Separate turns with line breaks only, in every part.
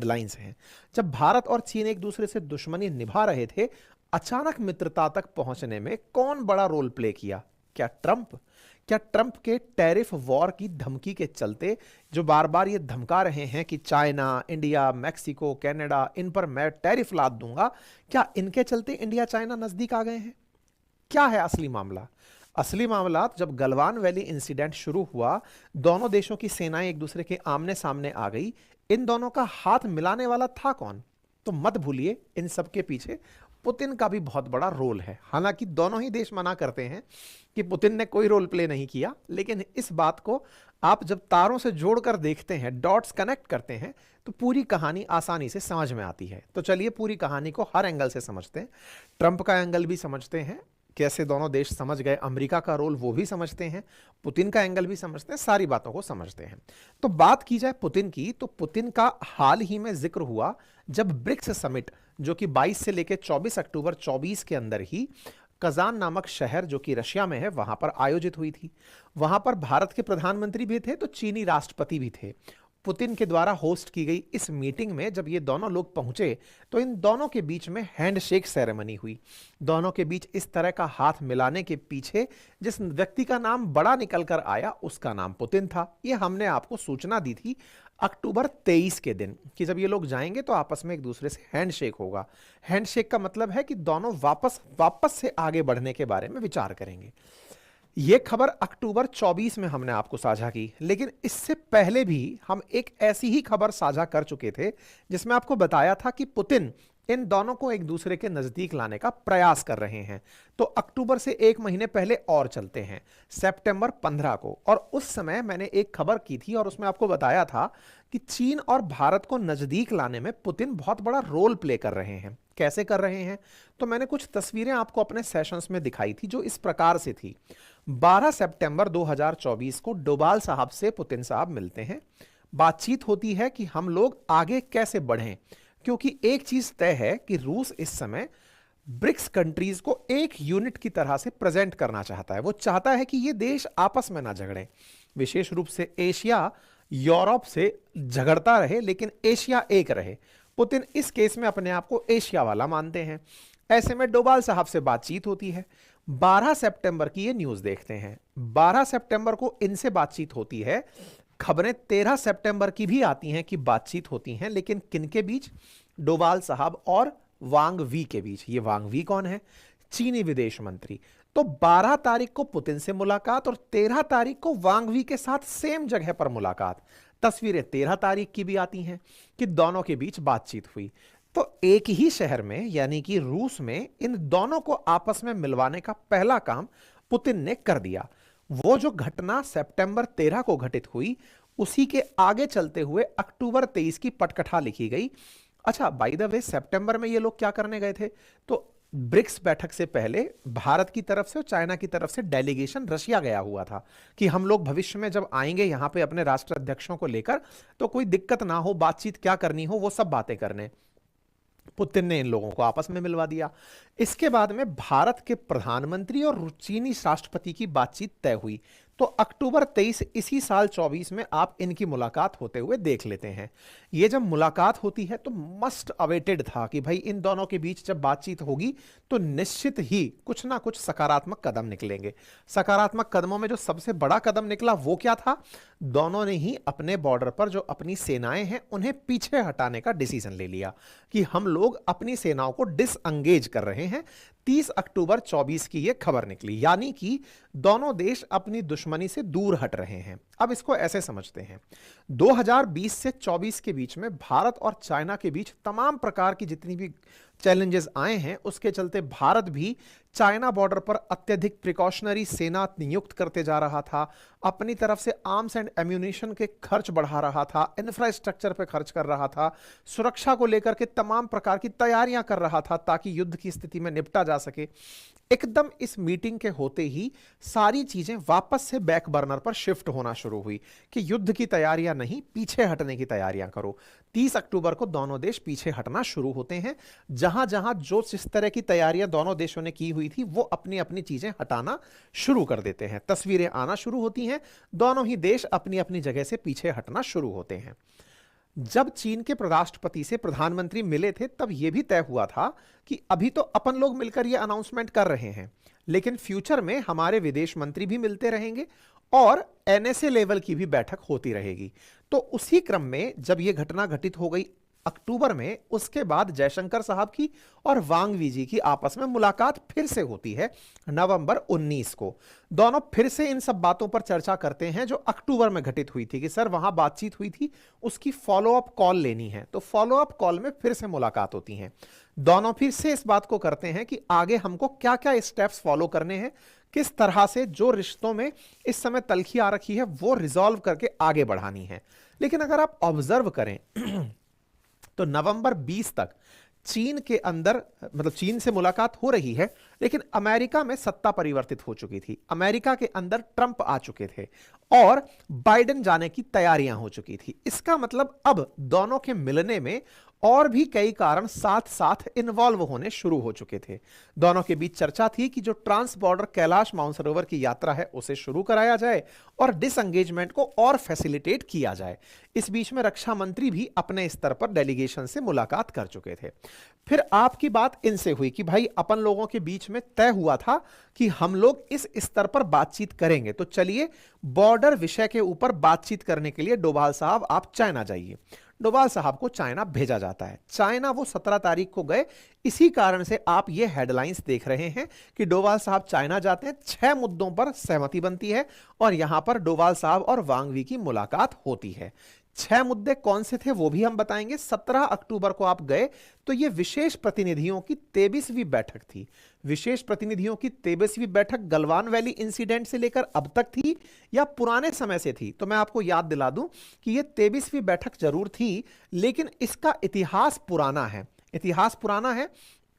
Headlines हैं। जब भारत और चीन एक दूसरे से दुश्मनी निभा रहे थे, अचानक मित्रता तक पहुंचने में कौन बड़ा रोल प्ले किया? क्या ट्रंप? क्या ट्रंप के टैरिफ वॉर की धमकी के चलते, जो बार बार ये धमका रहे हैं कि चाइना, इंडिया, मैक्सिको, कनाडा, इन पर मैं टैरिफ लाद दूंगा, क्या इनके चलते इंडिया चाइना नजदीक आ गए हैं? क्या है असली मामला? असली मामला जब गलवान वैली इंसिडेंट शुरू हुआ, दोनों देशों की सेनाएं एक दूसरे के आमने सामने आ गई। इन दोनों का हाथ मिलाने वाला था कौन? तो मत भूलिए, इन सब के पीछे पुतिन का भी बहुत बड़ा रोल है। हालांकि दोनों ही देश मना करते हैं कि पुतिन ने कोई रोल प्ले नहीं किया, लेकिन इस बात को आप जब तारों से जोड़कर देखते हैं, डॉट्स कनेक्ट करते हैं, तो पूरी कहानी आसानी से समझ में आती है। तो चलिए पूरी कहानी को हर एंगल से समझते हैं। ट्रंप का एंगल भी समझते हैं, कैसे दोनों देश समझ गए, अमेरिका का रोल वो भी समझते हैं, पुतिन का एंगल भी समझते हैं, सारी बातों को समझते हैं। तो बात की जाए पुतिन की, तो पुतिन का हाल ही में जिक्र हुआ जब ब्रिक्स समिट, जो कि 22 से लेकर 24 अक्टूबर 24 के अंदर ही कजान नामक शहर, जो कि रशिया में है, वहां पर आयोजित हुई थी। वहां पर भारत के प्रधानमंत्री भी थे, तो चीनी राष्ट्रपति भी थे। पुतिन के द्वारा होस्ट की गई इस मीटिंग में जब ये दोनों लोग पहुंचे, तो इन दोनों के बीच में हैंडशेक सेरेमनी हुई। दोनों के बीच इस तरह का हाथ मिलाने के पीछे जिस व्यक्ति का नाम बड़ा निकल कर आया, उसका नाम पुतिन था। ये हमने आपको सूचना दी थी अक्टूबर 23 के दिन कि जब ये लोग जाएंगे तो आपस में एक दूसरे से हैंडशेक होगा। हैंडशेक का मतलब है कि दोनों वापस से आगे बढ़ने के बारे में विचार करेंगे। यह खबर अक्टूबर 24 में हमने आपको साझा की, लेकिन इससे पहले भी हम एक ऐसी ही खबर साझा कर चुके थे जिसमें आपको बताया था कि पुतिन इन दोनों को एक दूसरे के नजदीक लाने का प्रयास कर रहे हैं। तो अक्टूबर से एक महीने पहले और चलते हैं, सितंबर 15 को, और उस समय मैंने एक खबर की थी और उसमें आपको बताया था कि चीन और भारत को नजदीक लाने में पुतिन बहुत बड़ा रोल प्ले कर रहे हैं। कैसे कर रहे हैं? तो मैंने कुछ तस्वीरें आपको अपने सेशंस में दिखाई थी जो इस प्रकार से थी। 12 सितंबर 2024 को डोभाल साहब से पुतिन साहब मिलते हैं। बातचीत होती है कि हम लोग आगे कैसे बढ़ें, क्योंकि एक चीज तय है कि रूस इस समय ब्रिक्स कंट्रीज को एक यूनिट की तरह से प्रेजेंट करना चाहता है। वो चाहता है कि ये देश आपस में ना झगड़ें, विशेष रूप से एशिया यूरोप से झगड़ता रहे लेकिन एशिया एक रहे। पुतिन इस केस में अपने आप को एशिया वाला मानते हैं। ऐसे में डोभाल साहब से बातचीत होती है। 12 सितंबर की ये न्यूज देखते हैं। 12 सितंबर को इनसे बातचीत होती है। खबरें 13 सितंबर की भी आती हैं कि बातचीत होती हैं, लेकिन किनके बीच? डोभाल साहब और वांग वी के बीच। ये वांग वी कौन है? चीनी विदेश मंत्री। तो 12 तारीख को पुतिन से मुलाकात और 13 तारीख को वांग वी के साथ सेम जगह पर मुलाकात। तस्वीरें 13 तारीख की भी आती हैं कि दोनों के बीच बातचीत हुई। तो एक ही शहर में, यानी कि रूस में, इन दोनों को आपस में मिलवाने का पहला काम पुतिन ने कर दिया। वो जो घटना सितंबर 13 को घटित हुई, उसी के आगे चलते हुए अक्टूबर 23 की पटकथा लिखी गई। अच्छा, बाय द वे, सितंबर में ये लोग क्या करने गए थे? तो ब्रिक्स बैठक से पहले भारत की तरफ से और चाइना की तरफ से डेलीगेशन रशिया गया हुआ था कि हम लोग भविष्य में जब आएंगे यहां पे अपने राष्ट्राध्यक्षों को लेकर, तो कोई दिक्कत ना हो, बातचीत क्या करनी हो वो सब बातें करने। पुतिन ने इन लोगों को आपस में मिलवा दिया। इसके बाद में भारत के प्रधानमंत्री और चीनी राष्ट्रपति की बातचीत तय हुई। तो अक्टूबर 23 इसी साल 24 में आप इनकी मुलाकात होते हुए देख लेते हैं। ये जब मुलाकात होती है तो मस्ट अवेटेड था कि भाई इन दोनों के बीच जब बातचीत होगी तो निश्चित ही कुछ ना कुछ सकारात्मक कदम निकलेंगे। सकारात्मक कदमों में जो सबसे बड़ा कदम निकला वो क्या था? दोनों ने ही अपने बॉर्डर पर जो अपनी सेनाएं हैं उन्हें पीछे हटाने का डिसीजन ले लिया कि हम लोग अपनी सेनाओं को डिसएंगेज कर रहे हैं। 30 अक्टूबर 24 की यह खबर निकली, यानी कि दोनों देश अपनी दुश्मनी से दूर हट रहे हैं। अब इसको ऐसे समझते हैं, 2020 से 24 के बीच में भारत और चाइना के बीच तमाम प्रकार की जितनी भी चैलेंजेस आए हैं, उसके चलते भारत भी चाइना बॉर्डर पर अत्यधिक प्रिकॉशनरी सेना नियुक्त करते जा रहा था, अपनी तरफ से आर्म्स एंड एम्यूनिशन के खर्च बढ़ा रहा था, इंफ्रास्ट्रक्चर पे खर्च कर रहा था, सुरक्षा को लेकर के तमाम प्रकार की तैयारियां कर रहा था ताकि युद्ध की स्थिति में निपटा जा सके। एकदम इस मीटिंग के होते ही सारी चीजें वापस से बैक बर्नर पर शिफ्ट होना शुरू हुई कि युद्ध की तैयारियां नहीं, पीछे हटने की तैयारियां करो। 30 अक्टूबर को दोनों देश पीछे हटना शुरू होते हैं। जहां जहां जो जिस तरह की तैयारियां दोनों देशों ने की हुई थी वो अपनी अपनी चीजें हटाना शुरू कर देते हैं। तस्वीरें आना शुरू होती हैं, दोनों ही देश अपनी अपनी जगह से पीछे हटना शुरू होते हैं। जब चीन के राष्ट्रपति से प्रधानमंत्री मिले थे तब यह भी तय हुआ था कि अभी तो अपन लोग मिलकर यह अनाउंसमेंट कर रहे हैं, लेकिन फ्यूचर में हमारे विदेश मंत्री भी मिलते रहेंगे और एनएसए लेवल की भी बैठक होती रहेगी। तो उसी क्रम में जब यह घटना घटित हो गई अक्टूबर में, उसके बाद जयशंकर साहब की और वांग वी जी की आपस में मुलाकात फिर से होती है नवंबर 19 को। दोनों फिर से इन सब बातों पर चर्चा करते हैं जो अक्टूबर में घटित हुई थी कि सर वहां बातचीत हुई थी, उसकी फॉलो अप कॉल लेनी है। तो फॉलो अप कॉल में फिर से मुलाकात होती है। दोनों फिर से इस बात को करते हैं कि आगे हमको क्या क्या स्टेप्स फॉलो करने हैं, किस तरह से जो रिश्तों में इस समय तलखी आ रखी है वो रिजॉल्व करके आगे बढ़ानी है। लेकिन अगर आप ऑब्जर्व करें तो नवंबर 20 तक चीन के अंदर, मतलब चीन से मुलाकात हो रही है, लेकिन अमेरिका में सत्ता परिवर्तित हो चुकी थी। अमेरिका के अंदर ट्रंप आ चुके थे और बाइडेन जाने की तैयारियां हो चुकी थी। इसका मतलब अब दोनों के मिलने में और भी कई कारण साथ साथ इन्वॉल्व होने शुरू हो चुके थे। दोनों के बीच चर्चा थी कि जो ट्रांस बॉर्डर कैलाश मानसरोवर की यात्रा है उसे शुरू कराया जाए और डिसएंगेजमेंट को और फैसिलिटेट किया जाए। इस बीच में रक्षा मंत्री भी अपने स्तर पर डेलीगेशन से मुलाकात कर चुके थे। फिर आपकी बात इनसे हुई कि भाई अपन लोगों के बीच में तय हुआ था कि हम लोग इस स्तर पर बातचीत करेंगे, तो चलिए बॉर्डर विषय के ऊपर बातचीत करने के लिए डोभाल साहब आप चाइना जाइए। डोभाल साहब को चाइना भेजा जाता है। चाइना वो 17 तारीख को गए। इसी कारण से आप ये हेडलाइंस देख रहे हैं कि डोभाल साहब चाइना जाते हैं, 6 मुद्दों पर सहमति बनती है और यहां पर डोभाल साहब और वांग वी की मुलाकात होती है। 6 मुद्दे कौन से थे वो भी हम बताएंगे। 17 अक्टूबर को आप गए तो ये विशेष प्रतिनिधियों की 23वीं बैठक थी। विशेष प्रतिनिधियों की 23वीं बैठक गलवान वैली इंसिडेंट से लेकर अब तक थी या पुराने समय से थी? तो मैं आपको याद दिला दूं कि ये 23वीं बैठक जरूर थी, लेकिन इसका इतिहास पुराना है। इतिहास पुराना है।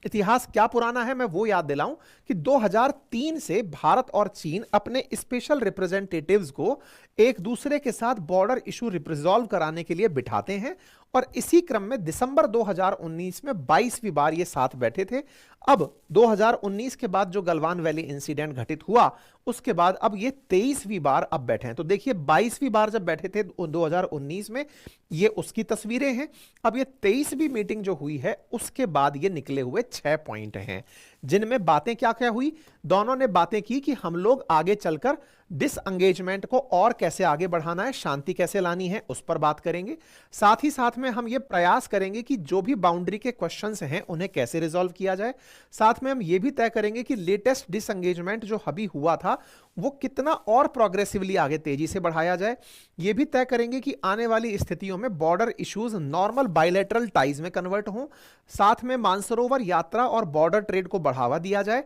इतिहास क्या पुराना है मैं वो याद दिलाऊं कि 2003 से भारत और चीन अपने स्पेशल रिप्रेजेंटेटिव्स को एक दूसरे के साथ बॉर्डर इशू रिजॉल्व कराने के लिए बिठाते हैं और इसी क्रम में दिसंबर 2019 में 22वीं बार ये साथ बैठे थे। अब 2019 के बाद जो गलवान वैली इंसिडेंट घटित हुआ उसके बाद अब ये 23वीं बार अब बैठे हैं। तो देखिए 22वीं बार जब बैठे थे 2019 में, ये उसकी तस्वीरें हैं। अब ये 23वीं मीटिंग जो हुई है उसके बाद ये निकले हुए 6 पॉइंट हैं जिनमें बातें क्या क्या हुई। दोनों ने बातें की कि हम लोग आगे चलकर डिसएंगेजमेंट को और कैसे आगे बढ़ाना है, शांति कैसे लानी है, उस पर बात करेंगे। साथ ही साथ में हम ये प्रयास करेंगे कि जो भी बाउंड्री के क्वेश्चंस हैं उन्हें कैसे रिजॉल्व किया जाए। साथ में हम ये भी तय करेंगे कि लेटेस्ट डिसएंगेजमेंट जो अभी हुआ था वो कितना और प्रोग्रेसिवली आगे तेजी से बढ़ाया जाए। ये भी तय करेंगे कि आने वाली स्थितियों में border issues normal bilateral ties में कन्वर्ट हों। साथ में मानसरोवर यात्रा और बॉर्डर ट्रेड को बढ़ावा दिया जाए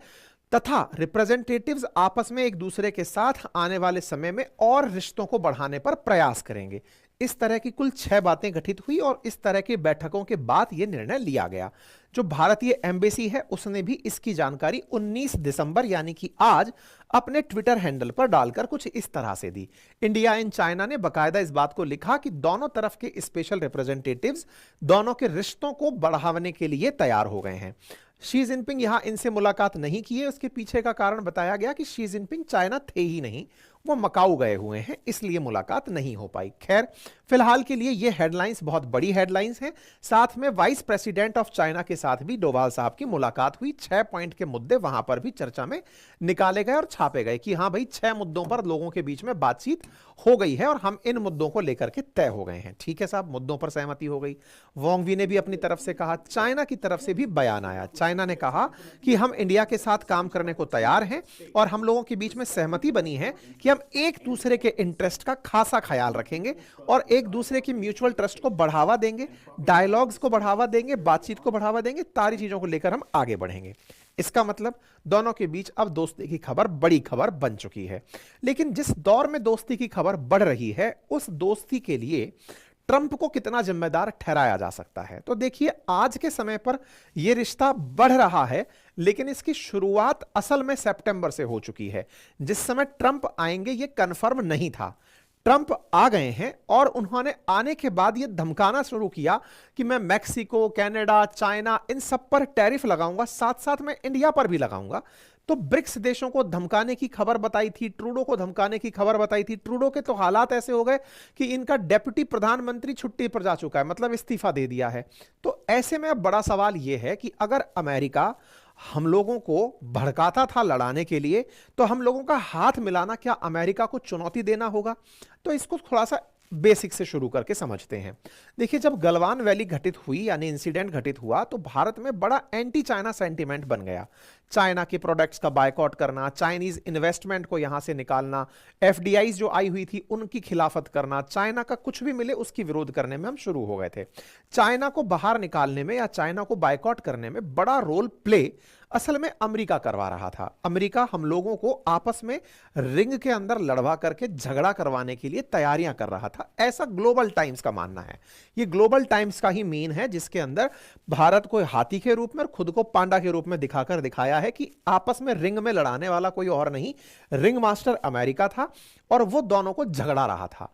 तथा रिप्रेजेंटेटिव्स आपस में एक दूसरे के साथ आने वाले समय में और रिश्तों को बढ़ाने पर प्रयास करेंगे। इस तरह की कुल 6 बातें घटित हुई और इस तरह की बैठकों के बाद यह निर्णय लिया गया। जो भारतीय एम्बेसी है उसने भी इसकी जानकारी 19 दिसंबर यानी कि आज अपने ट्विटर हैंडल पर डालकर कुछ इस तरह से दी। इंडिया एंड चाइना ने बकायदा इस बात को लिखा कि दोनों तरफ के स्पेशल रिप्रेजेंटेटिव्स दोनों के रिश्तों को बढ़ाने के लिए तैयार हो गए हैं। शी जिनपिंग यहां इनसे मुलाकात नहीं की है। उसके पीछे का कारण बताया गया कि शी जिनपिंग चाइना थे ही नहीं, वो मकाऊ गए हुए हैं, इसलिए मुलाकात नहीं हो पाई। खैर फिलहाल के लिए ये हेडलाइंस बहुत बड़ी हेडलाइंस हैं। साथ में वाइस प्रेसिडेंट ऑफ चाइना के साथ भी डोभाल साहब की मुलाकात हुई। 6 पॉइंट के मुद्दे वहां पर भी चर्चा में निकाले गए और छापे गए कि हाँ भाई 6 मुद्दों पर लोगों के बीच में बातचीत हो गई है और हम इन मुद्दों को लेकर के तय हो गए हैं। ठीक है साहब, मुद्दों पर सहमति हो गई। वांग वी ने भी अपनी तरफ से कहा। चाइना की तरफ से भी बयान आया। चाइना ने कहा कि हम इंडिया के साथ काम करने को तैयार हैं और हम लोगों के बीच में सहमति बनी है कि हम एक दूसरे के इंटरेस्ट का खासा ख्याल रखेंगे और एक दूसरे की म्यूचुअल ट्रस्ट को बढ़ावा देंगे, डायलॉग्स को बढ़ावा देंगे, बातचीत को बढ़ावा देंगे, सारी चीजों को लेकर हम आगे बढ़ेंगे। इसका मतलब दोनों के बीच अब दोस्ती की खबर बड़ी खबर बन चुकी है। लेकिन जिस दौर में दोस्ती की खबर बढ़ रही है उस दोस्ती के लिए ट्रंप को कितना जिम्मेदार ठहराया जा सकता है? तो देखिए आज के समय पर यह रिश्ता बढ़ रहा है, लेकिन इसकी शुरुआत असल में सितंबर से हो चुकी है। जिस समय ट्रंप आएंगे यह कंफर्म नहीं था। ट्रंप आ गए हैं और उन्होंने आने के बाद यह धमकाना शुरू किया कि मैं मैक्सिको, कनाडा, चाइना इन सब पर टैरिफ लगाऊंगा, साथ साथ मैं इंडिया पर भी लगाऊंगा। तो ब्रिक्स देशों को धमकाने की खबर बताई थी, ट्रूडो को धमकाने की खबर बताई थी। ट्रूडो के तो हालात ऐसे हो गए कि इनका डेप्यूटी प्रधानमंत्री छुट्टी पर जा चुका है, मतलब इस्तीफा दे दिया है। तो ऐसे में अब बड़ा सवाल यह है कि अगर अमेरिका हम लोगों को भड़काता था लड़ाने के लिए, तो हम लोगों का हाथ मिलाना क्या अमेरिका को चुनौती देना होगा? तो इसको थोड़ा सा बेसिक से शुरू करके समझते हैं। देखिए, जब गलवान वैली घटित हुई यानी इंसिडेंट घटित हुआ, तो भारत में बड़ा एंटी चाइना सेंटीमेंट बन गया। चाइना के प्रोडक्ट्स का बायकॉट करना, चाइनीज इन्वेस्टमेंट को यहां से निकालना, एफडीआई जो आई हुई थी उनकी खिलाफत करना, चाइना का कुछ भी मिले उसकी विरोध करने में हम शुरू हो गए थे। चाइना को बाहर निकालने में या चाइना को बायकॉट करने में बड़ा रोल प्ले असल में अमेरिका करवा रहा था। अमेरिका हम लोगों को आपस में रिंग के अंदर लड़वा करके झगड़ा करवाने के लिए तैयारियां कर रहा था, ऐसा ग्लोबल टाइम्स का मानना है। ये ग्लोबल टाइम्स का ही मीन है, जिसके अंदर भारत को हाथी के रूप में और खुद को पांडा के रूप में दिखाकर दिखाया है कि आपस में रिंग में लड़ाने वाला कोई और नहीं, रिंग मास्टर अमेरिका था और वो दोनों को झगड़ा रहा था।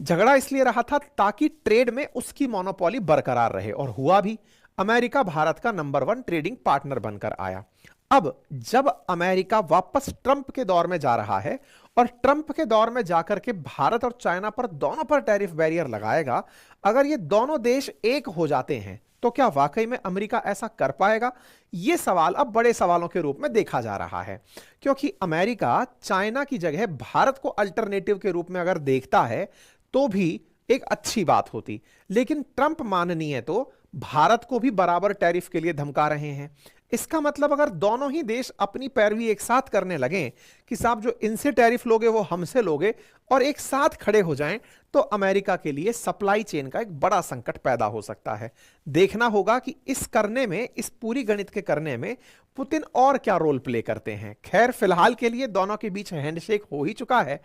झगड़ा इसलिए रहा था ताकि ट्रेड में उसकी मोनोपोली बरकरार रहे, और हुआ भी। अमेरिका भारत का नंबर 1 ट्रेडिंग पार्टनर बनकर आया। अब जब अमेरिका वापस ट्रंप के दौर में जा रहा है और ट्रंप के दौर में जाकर के भारत और चाइना पर दोनों पर टैरिफ बैरियर लगाएगा, अगर ये दोनों देश एक हो जाते हैं तो क्या वाकई में अमेरिका ऐसा कर पाएगा? यह सवाल अब बड़े सवालों के रूप में देखा जा रहा है, क्योंकि अमेरिका चाइना की जगह भारत को अल्टरनेटिव के रूप में अगर देखता है तो भी एक अच्छी बात होती। लेकिन ट्रंप माननीय तो भारत को भी बराबर टैरिफ के लिए धमका रहे हैं। इसका मतलब अगर दोनों ही देश अपनी पैरवी एक साथ करने लगें कि साहब जो इनसे टैरिफ लोगे वो हमसे लोगे, और एक साथ खड़े हो जाएं, तो अमेरिका के लिए सप्लाई चेन का एक बड़ा संकट पैदा हो सकता है। देखना होगा कि इस करने में, इस पूरी गणित के करने में पुतिन और क्या रोल प्ले करते हैं। खैर, फिलहाल के लिए दोनों के बीच हैंडशेक हो ही चुका है।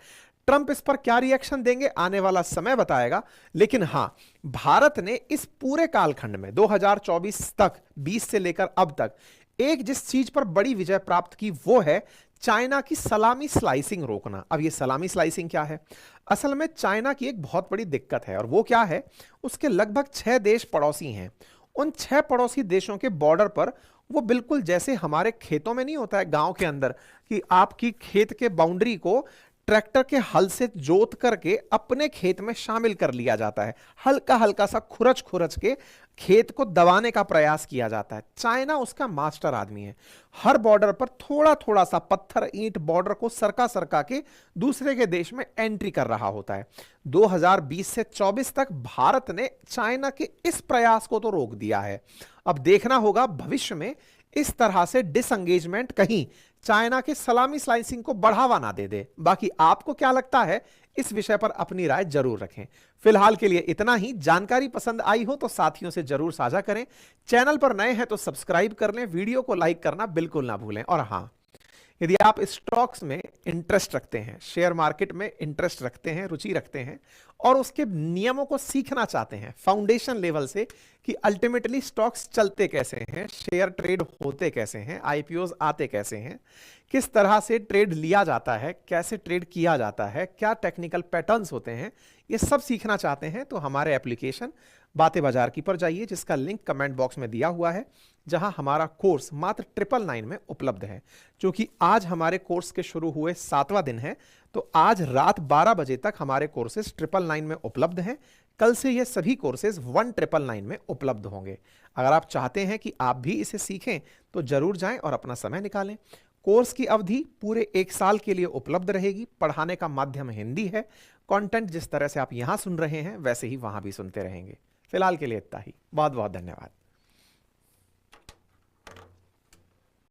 ट्रंप इस पर क्या रिएक्शन देंगे आने वाला समय बताएगा। लेकिन हां, भारत ने इस पूरे कालखंड में 2024 तक, 20 से लेकर अब तक, एक जिस चीज पर बड़ी विजय प्राप्त की वो है चाइना की सलामी स्लाइसिंग रोकना। अब ये सलामी स्लाइसिंग क्या है? असल में चाइना की एक बहुत बड़ी दिक्कत है, और वो क्या है? उसके लगभग 6 देश पड़ोसी हैं। उन 6 पड़ोसी देशों के बॉर्डर पर वो बिल्कुल जैसे हमारे खेतों में नहीं होता है गांव के अंदर कि आपकी खेत के बाउंड्री को ट्रैक्टर के हल से जोत करके अपने खेत में शामिल कर लिया जाता है, हल्का हल्का सा खुरच खुरच के खेत को दबाने का प्रयास किया जाता है। चाइना उसका मास्टर आदमी है। हर बॉर्डर पर थोड़ा थोड़ा सा पत्थर ईंट बॉर्डर को सरका सरका के दूसरे के देश में एंट्री कर रहा होता है। 2020 से 24 तक भारत ने चाइना के इस प्रयास को तो रोक दिया है। अब देखना होगा भविष्य में इस तरह से डिसएंगेजमेंट कहीं चाइना के सलामी स्लाइसिंग को बढ़ावा ना दे दे। बाकी आपको क्या लगता है, इस विषय पर अपनी राय जरूर रखें। फिलहाल के लिए इतना ही। जानकारी पसंद आई हो तो साथियों से जरूर साझा करें। चैनल पर नए हैं तो सब्सक्राइब कर लें, वीडियो को लाइक करना बिल्कुल ना भूलें। और हां, यदि आप स्टॉक्स में इंटरेस्ट रखते हैं, शेयर मार्केट में इंटरेस्ट रखते हैं, रुचि रखते हैं, और उसके नियमों को सीखना चाहते हैं फाउंडेशन लेवल से कि अल्टीमेटली स्टॉक्स चलते कैसे हैं, शेयर ट्रेड होते कैसे हैं, आईपीओज आते कैसे हैं, किस तरह से ट्रेड लिया जाता है, कैसे ट्रेड किया जाता है, क्या टेक्निकल पैटर्न्स होते हैं, ये सब सीखना चाहते हैं तो हमारे एप्लीकेशन बातें बाजार की पर जाइए, जिसका लिंक कमेंट बॉक्स में दिया हुआ है, जहां हमारा कोर्स मात्र 999 में उपलब्ध है। क्योंकि आज हमारे कोर्स के शुरू हुए 7वां दिन है, तो आज रात 12 बजे तक हमारे कोर्सेज 999 में उपलब्ध हैं। कल से ये सभी कोर्सेज 1999 में उपलब्ध होंगे। अगर आप चाहते हैं कि आप भी इसे सीखें तो जरूर जाएं और अपना समय निकालें। कोर्स की अवधि पूरे 1 साल के लिए उपलब्ध रहेगी। पढ़ाने का माध्यम हिंदी है। कंटेंट जिस तरह से आप यहां सुन रहे हैं वैसे ही वहां भी सुनते रहेंगे। फिलहाल के लिए इतना ही। बहुत बहुत धन्यवाद।